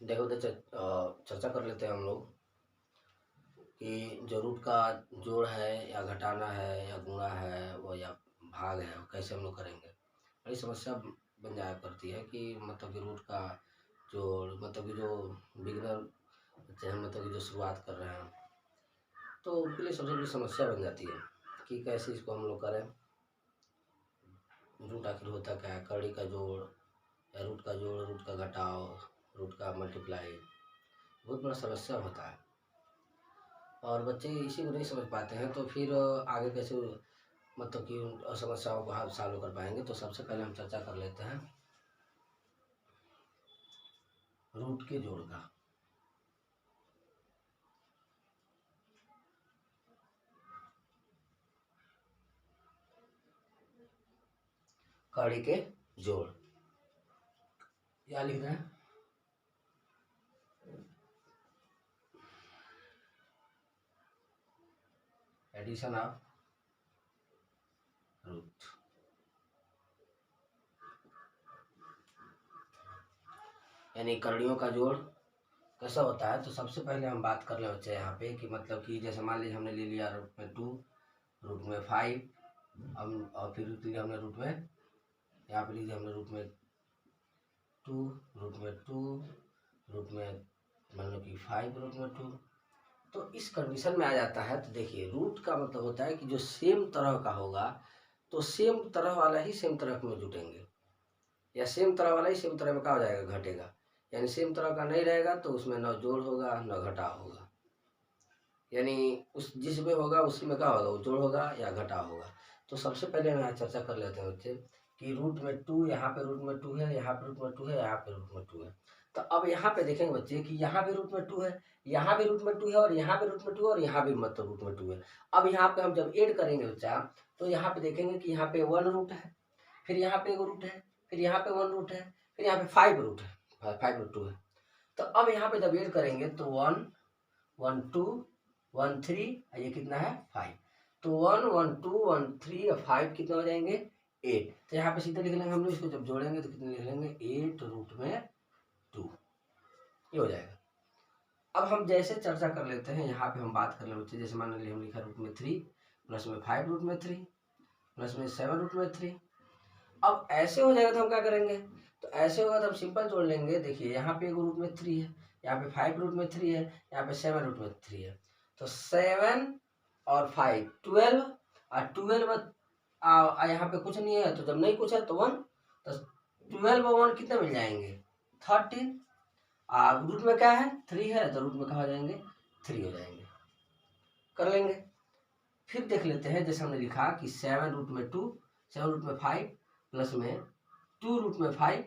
देखो तो चर्चा कर लेते हैं हम लोग कि जो रूट का जोड़ है या घटाना है या गुणा है वो या भाग है वो कैसे हम लोग करेंगे। बड़ी समस्या बन जाया करती है कि मतलब कि रूट का जोड़ मतलब कि जो बिगिनर बच्चे हैं मतलब कि जो शुरुआत कर रहे हैं तो उनके लिए सबसे बड़ी समस्या बन जाती है कि कैसे इसको हम लोग करें। रूट आखिर होता क्या है, कड़ी का जोड़ या रूट का जोड़, रूट का घटाव, रूट का मल्टीप्लाई, बहुत बड़ा समस्या होता है और बच्चे इसी को नहीं समझ पाते हैं तो फिर आगे कैसे मतलब कि उन समस्याओं को हम सॉल्व कर पाएंगे। तो सबसे पहले हम चर्चा कर लेते हैं रूट के जोड़ का। कड़ी के जोड़ क्या लिख रहे हैं, एडिशन ऑफ रूट। यानी कड़ियों का जोड़ कैसा होता है। तो सबसे पहले हम बात कर रहे बच्चे यहाँ पे कि मतलब कि जैसे मान लीजिए हमने ले लिया रूट में 2, रूट में 5, हम और फिर लिख लिया हमने रूट में, यहाँ पे लिख दिया हमने रूट में 2, रूट में 2, रूट में मान लो कि 5 रूट में 2। तो इस कंडीशन में आ जाता है। तो देखिए रूट का मतलब होता है कि जो सेम तरह का होगा तो सेम तरह वाला ही सेम तरह में जुटेंगे, या सेम तरह वाला ही सेम तरह में क्या हो जाएगा, घटेगा। यानी सेम तरह का नहीं रहेगा तो उसमें न जोड़ होगा न घटाव होगा। यानी उस जिसमें होगा उसी में क्या होगा, वो जोड़ होगा या घटाव होगा। तो सबसे पहले हम यहाँ चर्चा कर लेते हैं बच्चे कि रूट में 2, यहाँ पे रूट में 2 है, यहाँ पे रूट में 2 है, यहाँ पे रूट में 2 है। तो अब यहाँ पे देखेंगे बच्चे कि यहाँ भी रूट में 2 है, यहाँ भी रूट में 2 है और यहाँ भी रूट में 2 है और यहाँ भी मतलब रूट में 2 है। अब यहाँ पे हम जब ऐड करेंगे बच्चा तो यहाँ पे देखेंगे कि यहाँ पे 1 रूट है, फिर यहाँ पे 1 रूट है, फिर यहाँ पे 1 रूट है, फिर यहाँ पे 5 रूट है, 5 रूट 2 है। तो अब यहाँ पे जब ऐड करेंगे तो 1 1 2 1 3, ये कितना है 5। तो 1 1 2 1 3 और 5 कितना हो जाएंगे 8। तो यहाँ पे सीधे लिख लेंगे हम लोग, इसको जब जोड़ेंगे तो कितने लिख लेंगे 8 रूट में 2, ये हो जाएगा। अब हम जैसे चर्चा कर लेते हैं, यहाँ पे हम बात कर लेते हैं, जैसे मान लीजिए हम लिखा रूट में 3 प्लस में 5 रूट में 3 प्लस में 7 रूट में 3। अब ऐसे हो जाएगा तो हम क्या करेंगे, तो ऐसे होगा तो हम सिंपल जोड़ लेंगे। देखिए यहाँ पे एक रूट में 3 है, यहाँ पे 5 रूट में 3 है, यहाँ पे 7 रूट में 3 है। तो 7 और 5 12 और 12 यहाँ पे कुछ नहीं है तो जब नहीं कुछ है तो 1, तो 12 और 1 कितने मिल जाएंगे 13। रूट में क्या है 3 है तो रूट में कहाँ हो जाएंगे 3 हो जाएंगे, कर लेंगे। फिर देख लेते हैं जैसे हमने लिखा कि 7 रूट में 2, 7 रूट में 5 प्लस में 2 रूट में 5।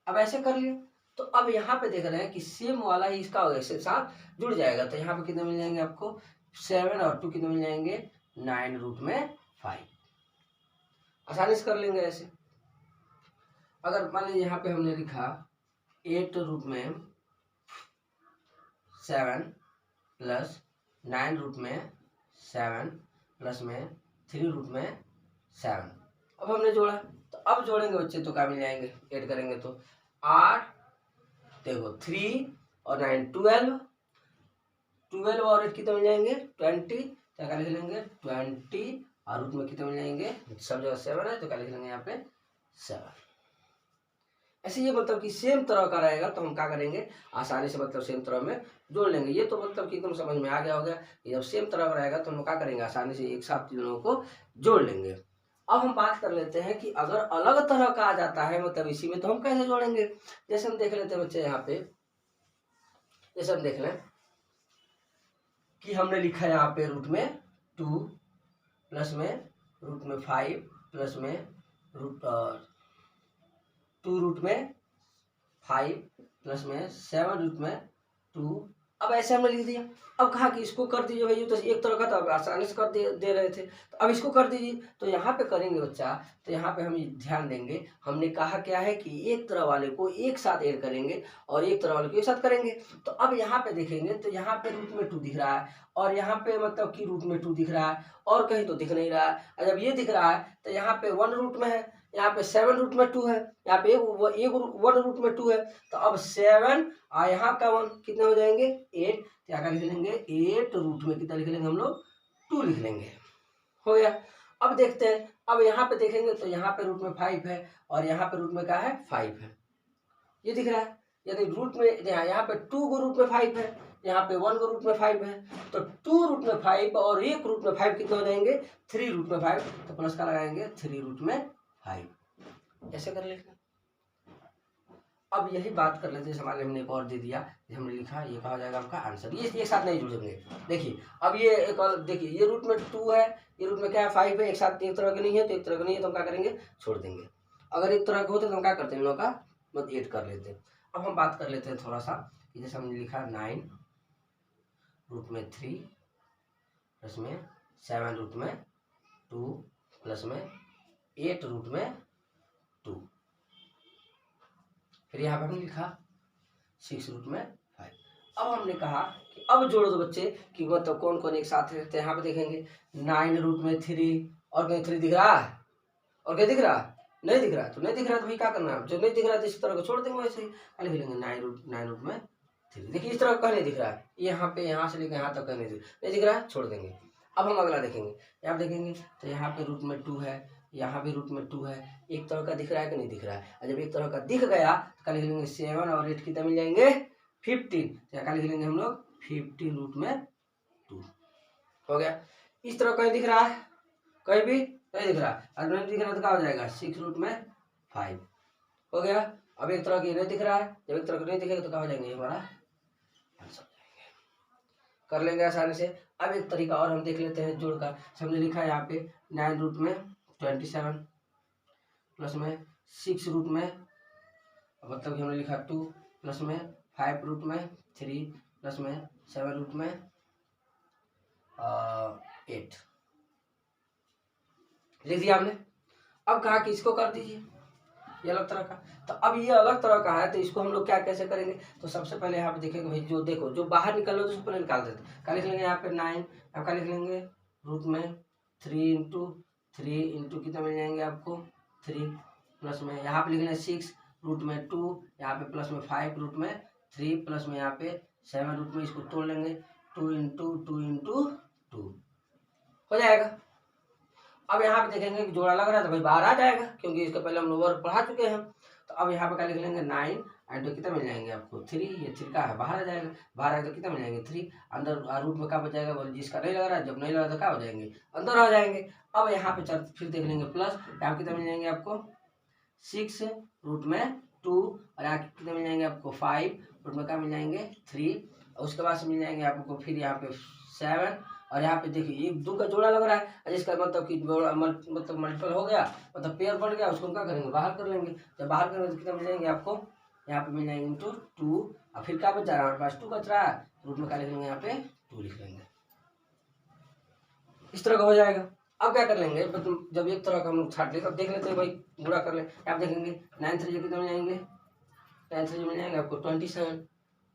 अब ऐसे कर लिए तो अब यहाँ पे देख रहे हैं कि सेम वाला ही इसका इसके साथ जुड़ जाएगा। तो यहाँ पे कितने मिल जाएंगे आपको 7 और 2 कितने मिल जाएंगे 9 रूट में 5। आसानी से कर लेंगे ऐसे। अगर मान लीजिए यहाँ पे हमने लिखा 8 रूट में 7 प्लस 9 रूट में 7 प्लस में 3 रूट में 7। अब हमने जोड़ा तो अब जोड़ेंगे बच्चे तो क्या मिल जाएंगे, ऐड करेंगे तो 8, देखो 3 और 9 12, 12 और 8 कितने मिल जाएंगे 20। तो क्या लिख लेंगे 20 और रूट में कितने मिल जाएंगे, सब जगह 7 है तो क्या लिख लेंगे यहाँ पे 7। ऐसे ये मतलब कि सेम तरह का रहेगा तो हम क्या करेंगे आसानी से मतलब सेम तरह में जोड़ लेंगे। ये तो मतलब कि एकदम समझ में आ गया होगा। जब सेम तरह का रहेगा तो हम क्या करेंगे आसानी से एक साथ तीनों को जोड़ लेंगे। अब हम बात कर लेते हैं कि अगर अलग तरह का आ जाता है मतलब इसी में तो हम कैसे जोड़ेंगे। जैसे हम देख लेते हैं बच्चे यहाँ पे, जैसे हम देख लें कि हमने लिखा है यहाँ पे रूट में 2 प्लस में रूट में 5 प्लस में रूट 2 रूट में 5 प्लस में 7 रूट में 2। अब ऐसे हमने लिख दिया। अब कहा कि इसको कर दीजिए भाई, तो एक तरह का तो आसानी से कर दे रहे थे, तो अब इसको कर दीजिए। तो यहाँ पे करेंगे बच्चा, तो यहाँ पे हम ध्यान देंगे, हमने कहा क्या है कि एक तरह वाले को एक साथ ऐड करेंगे और एक तरह वाले को एक साथ करेंगे। तो अब यहाँ पे देखेंगे तो यहाँ पे रूट में 2 दिख रहा है और यहाँ पे मतलब कि रूट में 2 दिख रहा है और कहीं तो दिख नहीं रहा है। और जब ये दिख रहा है तो यहाँ पे 1 रूट में है, यहाँ पे 7 रूट में 2 है, यहाँ पे एक 1 रूट में 2 है, तो अब 7 और यहाँ का 1 कितने हो जाएंगे 8, क्या क्या लिख लेंगे 8 रूट में कितना लिख लेंगे हम लोग 2 लिख लेंगे, हो गया। अब देखते हैं, अब यहाँ पे देखेंगे तो यहाँ पे रूट में 5 है और यहाँ पे रूट में क्या है 5 है, ये दिख रहा है। यदि रूट में यहाँ पे 2 को रूट में 5 है, यहाँ पे 1 को रूट में 5 है, तो 2 रूट में 5 और 1 रूट में 5 कितने हो जाएंगे 3 रूट में 5, तो प्लस का लगाएंगे 3 रूट में 5, ऐसे कर लेंगे। अब यही बात कर लेते हैं, हमारे हमने एक और दे दिया, हमने लिखा, ये कहा जाएगा आपका आंसर, ये एक साथ नहीं जुड़ेंगे। देखिए अब ये एक और देखिए, ये रूट में 2 है, ये रूट में क्या है 5 है, एक साथ एक तरह के नहीं है, तो एक तरह के नहीं है तो हम क्या करेंगे छोड़ देंगे। अगर एक तरह के होते तो हम क्या करते हैं इन लोगों का मतलब 8 कर लेते हैं। अब हम बात कर लेते हैं थोड़ा सा कि जैसे हमने लिखा 9 रूट में 3 प्लस में 7 रूट में 2 प्लस में 8 रूट में 2, फिर यहाँ पे हमने लिखा 6 रूट में 5। अब हमने कहा कि अब जोड़ दो बच्चे कि मतलब कौन कौन एक साथ रहते हैं। यहाँ पे देखेंगे 9 रूट में 3, और कहीं 3 दिख रहा है और क्या दिख रहा है नहीं दिख रहा, तो नहीं दिख रहा तो भाई क्या करना है, जो नहीं दिख रहा तो इस तरह को छोड़ देंगे, वैसे ही लिख लेंगे 9 रूट में 3। देखिए इस तरह का नहीं दिख रहा है, यहाँ पे यहाँ से लेकर यहाँ तक नहीं दिख रहा है, छोड़ देंगे। अब हम अगला देखेंगे, यहाँ देखेंगे तो यहाँ पे रूट में 2 है, यहाँ भी रूट में 2 है, एक तरह का दिख रहा है कि नहीं दिख रहा है, और जब एक तरह का दिख गया तो क्या लिख लेंगे 7 और 8 कितना मिल जाएंगे 15, तो क्या लिख लेंगे हम लोग 15 रूट में 2, हो गया। इस तरह कहीं दिख रहा है, कहीं भी नहीं दिख रहा, और नहीं दिख रहा तो क्या हो जाएगा 6 रूट में 5, हो गया। अब एक तरह की नहीं दिख रहा है, जब एक तरह का नहीं दिखेगा तो क्या हो जाएंगे हमारा आंसर हो जाएंगे, कर लेंगे आसानी से। अब एक तरीका और हम देख लेते हैं जोड़ का, हमने लिखा है यहाँ पे 9 रूट में 27 प्लस में 6 रूट में मतलब कि हमने लिखा 2 प्लस में 5 रूट में 3 प्लस में 7 रूट में 8 लिख दिया हमने। अब कहा कि इसको कर दीजिए, ये अलग तरह का, तो अब ये अलग तरह का है तो इसको हम लोग क्या कैसे करेंगे, तो सबसे पहले यहाँ पे देखेंगे भाई, जो देखो जो बाहर निकल रहा है उसको पहले निकाल देते, क्या लिख लेंगे यहाँ पे 9, अब क्या लिख लेंगे रूट में 3 इंटू कितना मिल जाएंगे आपको 3 प्लस में यहाँ पे लिख लेंगे 6 रूट में 2, यहाँ पे प्लस में 5 रूट में 3 प्लस में यहाँ पे 7 रूट में, इसको तोड़ लेंगे 2 इंटू 2 हो जाएगा। अब यहाँ पे देखेंगे कि जोड़ा लग रहा है तो भाई बाहर आ जाएगा, क्योंकि इसके पहले हम लोग वर्ग पढ़ा चुके हैं। तो अब यहाँ पे क्या लिख लेंगे 9 एंड कितना मिल जाएंगे आपको 3, ये 3 का है बाहर आ जाएगा, बाहर आएगा तो कितना मिल जाएंगे 3, अंदर रूट में क्या बच जाएगा बोल, जिसका नहीं लग रहा है, जब नहीं लगा तो क्या हो जाएंगे अंदर आ जाएंगे। अब यहाँ पे फिर देख लेंगे प्लस, यहाँ कितना मिल जाएंगे आपको 6 रूट में 2, और यहाँ कितने मिल जाएंगे आपको 5 रूट में क्या मिल जाएंगे 3, और उसके बाद से मिल जाएंगे आपको फिर यहाँ पे 7, और यहाँ पे देखिए 1 2 का जोड़ा लग रहा है, जिसका मतलब कि मतलब मल्टीपल हो गया, मतलब पेयर बढ़ गया, उसको हम क्या करेंगे बाहर कर लेंगे। जब बाहर करेंगे तो कितना मिल जाएंगे आपको, यहाँ पे मिल जाएंगे इंटू 2, और फिर क्या बचा रहा है हमारे पास 2 बच रहा है, रूट में क्या लिख लेंगे यहाँ पे 2 लिख लेंगे, इस तरह का हो जाएगा। अब क्या कर लेंगे, जब एक तरह का हम लोग छाट लेंगे, अब देख लेते हैं भाई गुणा कर लें, आप देखेंगे 9 3 कितने मिल जाएंगे, 9 3 मिल जाएंगे आपको 27,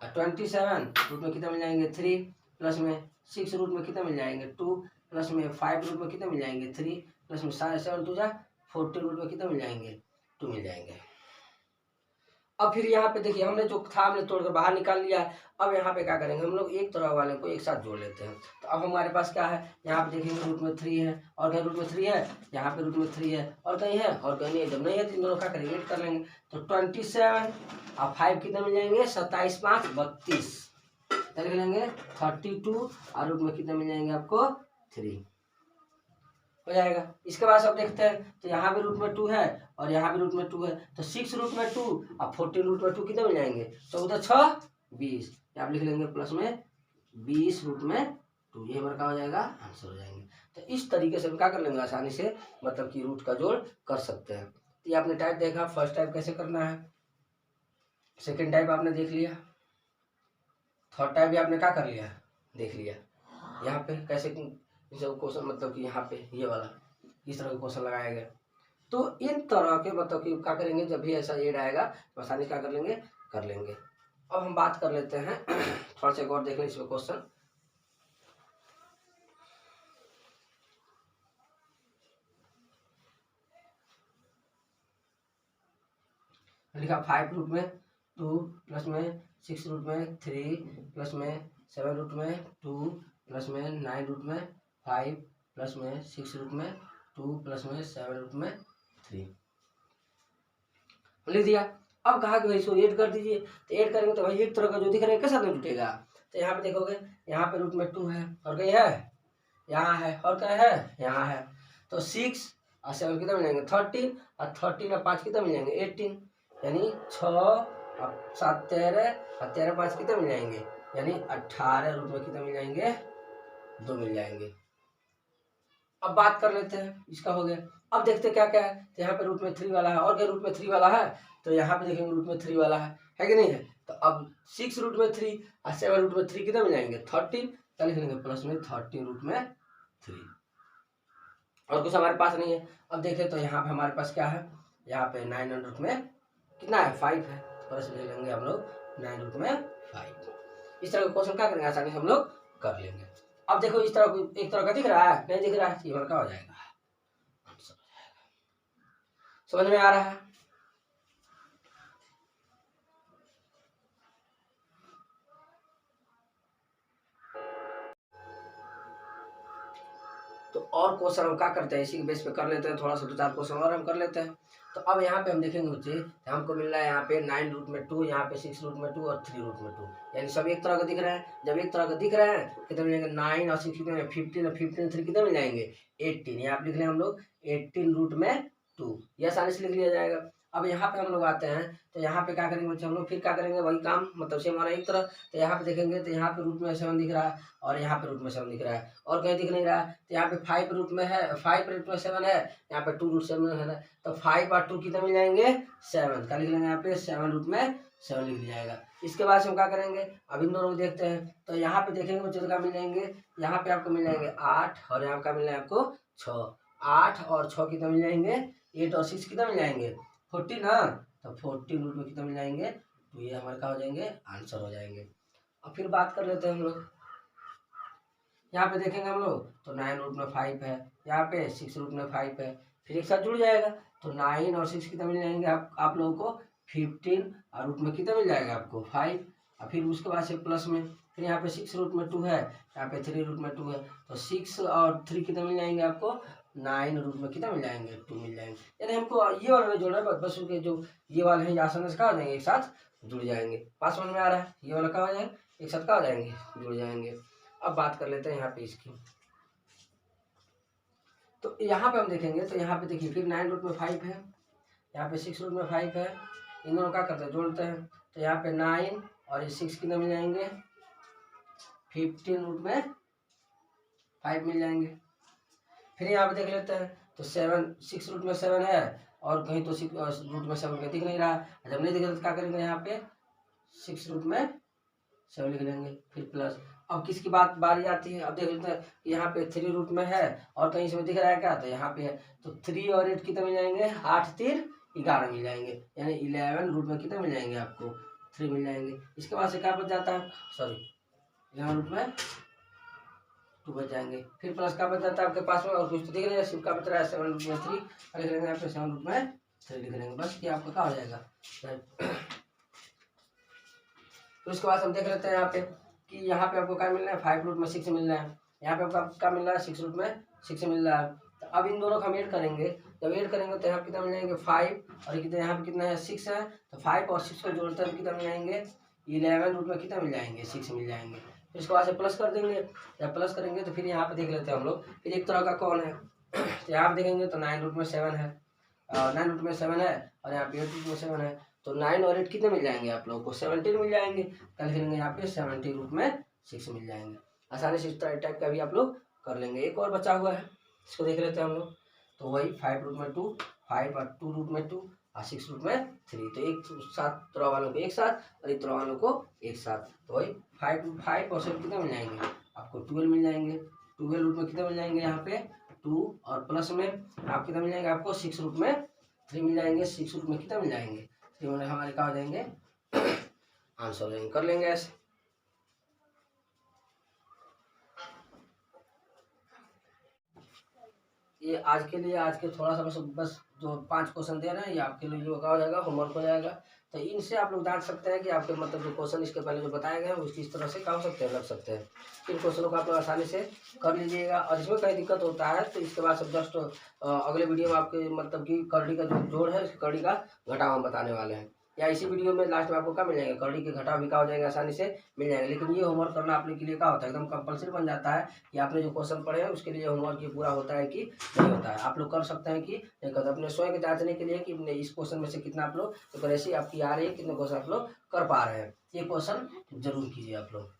और 27 रूट में कितना मिल जाएंगे 3 प्लस में 6 रूट में कितना मिल जाएंगे 2 प्लस में 5 रूट में कितना मिल जाएंगे 3 प्लस में 7 2 जा 14 रूट में कितना मिल जाएंगे 2 मिल जाएंगे। अब फिर यहाँ पे देखिए हमने जो था हमने तोड़कर बाहर निकाल लिया है। अब यहाँ पे क्या करेंगे हम लोग एक तरह वाले को एक साथ जोड़ लेते हैं। तो अब हमारे पास क्या है, यहाँ पे देखेंगे रूट में 3 है, और कहीं रूट में 3 है, यहाँ पे रूट में 3 है और कहीं है और कहीं नहीं, जब नहीं है तो इन दोनों क्या करेंगे ऐड कर लेंगे। तो 27 और 5 कितने मिल जाएंगे 27 5 32, लिख लेंगे 32, और रूट में कितने मिल जाएंगे आपको 3 हो जाएगा। इसके बाद सब देखते हैं, तो यहाँ भी रूट में 2 है और यहाँ भी रूट में 2 है, तो 6 रूट में 2 और 14 रूट में 2 कितने मिल जाएंगे 14 6 20, यहाँ लिख लेंगे प्लस में 20 रूट में 2, ये हमारा क्या हो जाएगा आंसर हो जाएंगे। तो इस तरीके से हम क्या कर लेंगे आसानी से मतलब कि रूट का जोड़ कर सकते हैं। तो ये आपने टाइप देखा, फर्स्ट टाइप कैसे करना है, सेकेंड टाइप आपने देख लिया, थर्ड टाइप भी आपने क्या कर लिया देख लिया, यहाँ पे कैसे क्वेश्चन मतलब कि यहाँ पे ये वाला इस तरह का क्वेश्चन लगाया गया। तो इन तरह के मतलब कि क्या करेंगे जब भी ऐसा एड आएगा तो आसानी क्या कर लेंगे। अब हम बात कर लेते हैं थोड़ा सा एक और देख लें इसमें क्वेश्चन। लिखा 5 रूट में 2 प्लस में 6 रूट में 3 प्लस में 7 रूट में 2 प्लस में 9 रूट में 5 प्लस में 6 रूट में 2 प्लस में 7 रूट में 3 लिख दिया। अब कहा कि भाई इसको ऐड कर दीजिए, तो ऐड करेंगे तो भाई एक तरह का जो दिख रहा है कैसा नहीं जुटेगा। तो यहाँ पे देखोगे, यहाँ पे रूट में 2 है और कहीं है, यहाँ है और क्या है, यहाँ है। तो 6 और 7 कितना मिल जाएंगे 13 और 13 और 5 कितना मिल जाएंगे 18, यानी 6 और 7 13 और 13 5 कितना मिल जाएंगे, यानी 18 रूट में कितना मिल जाएंगे 2 मिल जाएंगे। अब बात कर लेते हैं, इसका हो गया। अब देखते क्या क्या है। तो यहाँ पे रूट में 3 वाला है और क्या रूट में 3 वाला है, तो यहाँ पे देखेंगे रूट में 3 वाला है कि नहीं है। तो अब 6 रूट में 3 और 7 रूट में 3 कितना मिल जाएंगे 13, क्या लिख लेंगे प्लस में 13 रूट में 3। और कुछ हमारे पास नहीं है। अब देखें तो यहाँ पे हमारे पास क्या है, यहाँ पे 9 रूट में कितना है 5 है, तो प्लस ले लेंगे हम लोग 9 रूट में 5। इस तरह का क्वेश्चन क्या करेंगे आसानी से हम लोग कर लेंगे। अब देखो इस तरह एक तरह का दिख रहा है, नहीं दिख रहा है, ये हल्का हो जाएगा, समझ में आ रहा है। तो और क्वेश्चन हम क्या करते हैं, इसी के बेस पे कर लेते हैं, थोड़ा सा 2-4 क्वेश्चन और हम कर लेते हैं। तो अब यहाँ पे हम देखेंगे बच्चे, हमको मिल रहा है यहाँ पे 9 रूट में 2, यहाँ पे 6 रूट में 2 और 3 रूट में 2, यानी सब एक तरह का दिख रहा है। जब एक तरह का दिख रहा है कितने मिल जाएंगे 9 और 6 कितने 15 और 15 3 कितने मिल जाएंगे 18, यहाँ पे लिख रहे हैं हम लोग 18 रूट में 2, यह आसानी से लिख लिया जाएगा। अब यहाँ पे हम लोग आते हैं, तो यहाँ पे क्या करेंगे बच्चे हम लोग, फिर क्या करेंगे वही काम, मतलब सेम वाला एक तरह। तो यहाँ पे देखेंगे तो यहाँ पे रूट में 7 दिख रहा है और यहाँ पे रूट में 7 दिख रहा है और कहीं दिख नहीं रहा है। तो यहाँ पे 5 रूट में है, 5 रूट में 7 है, यहाँ पे 2 रूट 7 है, तो 5 और 2 कितने मिल जाएंगे 7, क्या लिख लेंगे यहाँ पे 7 रूट में 7 लिख जाएगा। इसके बाद से हम क्या करेंगे, अब इन दोनों को देखते हैं। तो यहाँ पे देखेंगे बच्चों क्या मिल जाएंगे, यहाँ पे आपको मिल जाएंगे 8 और यहाँ का मिल जाएगा आपको 6, 8 और 6 कितना मिल जाएंगे 8 और 6 कितना मिल जाएंगे 14 ना, तो 14 रूट में कितना मिल जाएंगे, तो ये हमारे क्या हो जाएंगे आंसर हो जाएंगे। अब फिर बात कर लेते हैं हम लोग, यहाँ पे देखेंगे हम लोग तो 9 रूट में 5 है, यहाँ पे 6 रूट में 5 है, फिर एक साथ जुड़ जाएगा तो 9 और 6 कितना मिल जाएंगे आप लोगों को 15 और रूट में कितना मिल जाएगा आपको 5, और फिर उसके बाद से प्लस में फिर यहाँ पे 6 रूट में 2 है, यहाँ पे 3 रूट में 2 है, तो 6 और 3 कितना मिल जाएंगे आपको 9 रूट में कितना मिल जाएंगे 2 मिल जाएंगे। यानी हमको ये वाला नहीं जोड़ना है, बस उनके जो ये वाले हैं आसानी से क्या हो जाएंगे एक साथ जुड़ जाएंगे। पास समझ में आ रहा है, ये वाला क्या हो जाएगा एक साथ क्या हो जाएंगे जुड़ जाएंगे। अब बात कर लेते हैं यहाँ पे इसकी, तो यहाँ पे हम देखेंगे तो यहाँ पे देखिए फिर 9 रूट में 5 है, यहाँ पे 6 रूट में 5 है, इन दोनों क्या करते हैं जोड़ते हैं, तो यहाँ पे 9 और ये 6 कितने मिल जाएंगे 15 रूट में 5 मिल जाएंगे। फिर यहाँ पे देख लेते हैं तो 6 रूट में 7 है और कहीं तो 6 रूट में 7 का दिख नहीं रहा, जब नहीं दिख रहा तो क्या करेंगे यहाँ पे 6 रूट में 7 लिख लेंगे फिर प्लस। अब किसकी बारी आती है, अब देख लेते हैं यहाँ पे 3 रूट में है और कहीं इसमें दिख रहा है क्या, तो यहाँ पे है, तो 3 और 8 कितने मिल जाएंगे 8 3 11 मिल जाएंगे, यानी 11 रूट में कितने मिल जाएंगे आपको 3 मिल जाएंगे। इसके बाद से क्या बच जाता है, सॉरी 11 रूट में 2 बच जाएंगे, फिर प्लस का बच जाता है आपके पास में, और कुछ तो दिख नहीं है, सिर्फ का बच रहा है 7 रूट में 3 लिख लेंगे यहाँ पे 7 रूट में 3 लिख लेंगे, बस ये आपका क्या हो जाएगा। तो उसके बाद हम देख लेते हैं यहाँ पे कि यहाँ पे आपको क्या मिल रहा है 5 रूट में 6 मिल रहा है, यहाँ पे आपको क्या मिल रहा है 6 रूट में 6 मिल रहा है। तो अब इन दोनों को हम ऐड करेंगे, जब ऐड करेंगे तो यहाँ कितना मिल जाएंगे 5 और कितना यहाँ पे कितना है 6 है, तो 5 और 6 को जोड़ते हैं कितना मिल जाएंगे 11 रूट में कितना मिल जाएंगे 6 मिल जाएंगे। फिर उसके बाद से प्लस कर देंगे, जब प्लस करेंगे तो फिर यहाँ पे देख लेते हैं हम लोग फिर एक तरह का कौन है। तो यहाँ पे देखेंगे तो 9 रूट में 7 है, 9 रूट में 7 है और यहाँ पे 8 रूट में 7 है, तो 9 और 8 कितने मिल जाएंगे आप लोगों को 17 मिल जाएंगे, कल लिखेंगे यहाँ पे 70 रूट में 6 मिल जाएंगे। आसानी से इस टाइप का भी आप लोग कर लेंगे। एक और बचा हुआ है, इसको देख लेते हैं हम लोग, तो वही 5 रूट में 2, 5 और 2 रूट में 2 और 6 रूट में 3, तो एक साथ तरह वालों को एक साथ और एक तरह वालों को एक साथ, तो वही 5 और 7 कितने मिल जाएंगे आपको 12 मिल जाएंगे। 12 रूट में कितने मिल जाएंगे यहाँ पे 2 और प्लस में आप कितना मिल जाएंगे आपको 6 रूट में 3 मिल जाएंगे, 6 रूट में कितना मिल जाएंगे 3 में हमारे क्या हो जाएंगे आंसर हो जाएंगे। कर लेंगे ऐसे। ये आज के लिए आज के थोड़ा सा बस जो 5 क्वेश्चन दे रहे हैं ये आपके लिए जो क्या हो जाएगा, होमवर्क हो जाएगा। तो इनसे आप लोग जान सकते हैं कि आपके मतलब जो क्वेश्चन इसके पहले जो बताए गए हैं वो किस तरह से क्या हो सकते हैं, लग सकते हैं। इन क्वेश्चनों को आप लोग आसानी से कर लीजिएगा। और इसमें कहीं दिक्कत होता है तो इसके बाद सब जस्ट अगले वीडियो में आपके मतलब कि करड़ी का जो जोड़ है, इसकी करड़ी का घटाव हम बताने वाले हैं। या इसी वीडियो में लास्ट में आपको क्या मिल जाएगा, करड़ी के घटाव भी क्या हो जाएंगे, आसानी से मिल जाएंगे। लेकिन ये होमवर्क करना अपने के लिए क्या होता है, एकदम कंपलसरी बन जाता है कि आपने जो क्वेश्चन पढ़े हैं उसके लिए होमवर्क ये पूरा होता है कि नहीं होता है। आप लोग कर सकते हैं कि नहीं करते, अपने स्वयं जांचने के लिए कि इस क्वेश्चन में से कितना आप लोग एक्यूरेसी आपकी आ रही है, कितने क्वेश्चन आप लोग कर पा रहे हैं। ये क्वेश्चन जरूर कीजिए आप लोग।